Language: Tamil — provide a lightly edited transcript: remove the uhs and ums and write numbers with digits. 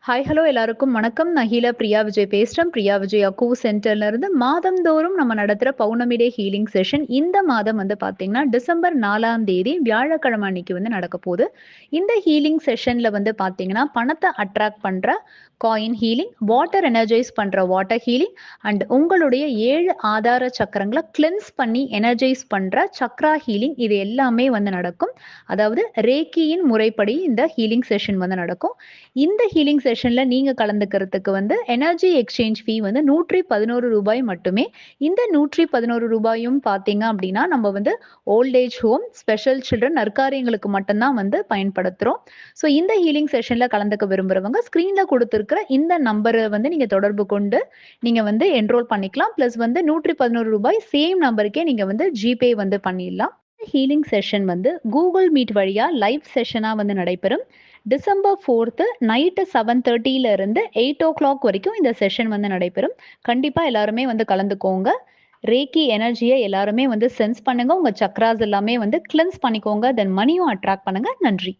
ஹாய் ஹலோ எல்லாருக்கும் வணக்கம். நான் ஹீலா பிரியா விஜய் பேசுறேன். பிரியா விஜய் அக்கூ சென்டர்ல இருந்து மாதந்தோறும் நம்ம நடத்துற பௌர்ணமி டே ஹீலிங் செஷன் இந்த மாதம் வந்து பார்த்தீங்கன்னா, டிசம்பர் 4ஆம் தேதி வியாழக்கிழமை அன்னைக்கு வந்து நடக்க போகுது. இந்த ஹீலிங் செஷன்ல வந்து பார்த்தீங்கன்னா, பணத்த அட்ராக்ட் பண்ற காயின் ஹீலிங், வாட்டர் எனர்ஜைஸ் பண்ற வாட்டர் ஹீலிங் அண்ட் உங்களுடைய 7 ஆதார சக்கரங்கள கிளென்ஸ் பண்ணி எனர்ஜைஸ் பண்ற சக்ரா ஹீலிங் இது எல்லாமே வந்து நடக்கும். அதாவது ரேக்கியின் முறைப்படி இந்த ஹீலிங் செஷன் வந்து நடக்கும். இந்த ஹீலிங் செஷன்ல நீங்க கலந்துக்கிறதுக்கு வந்து எனர்ஜி எக்ஸ்சேஞ்ச் ஃபீ வந்து ரூ. 111 மட்டுமே. இந்த ரூ. 111யும் பார்த்தீங்க அப்படின்னா, நம்ம வந்து old age home, special children, நற்காரியங்களுக்கு மட்டும் தான் வந்து பயன்படுத்துறோம். ஸோ இந்த ஹீலிங் செஷன்ல கலந்துக்க விரும்புறவங்க ஸ்க்ரீன்ல கொடுத்திருக்கிற இந்த நம்பரை வந்து நீங்க தொடர்பு கொண்டு நீங்க வந்து என்ரோல் பண்ணிக்கலாம். பிளஸ் வந்து ரூ. 111 சேம் நம்பருக்கே நீங்க வந்து ஜிபே வந்து பண்ணிடலாம். ஹீலிங் செஷன் வந்து கூகுள் மீட் வழியா லைவ் செஷனா வந்து நடைபெறும். டிசம்பர் 4th நைட்டு 7:30 இருந்து 8 வரைக்கும் இந்த செஷன் வந்து நடைபெறும். கண்டிப்பா எல்லாருமே வந்து கலந்துக்கோங்க. ரேக்கி எனர்ஜியை எல்லாருமே வந்து சென்ஸ் பண்ணுங்க. உங்க சக்ராஸ் எல்லாமே வந்து கிளென்ஸ் பண்ணிக்கோங்க. தென் மணியும் அட்ராக்ட் பண்ணுங்க. நன்றி.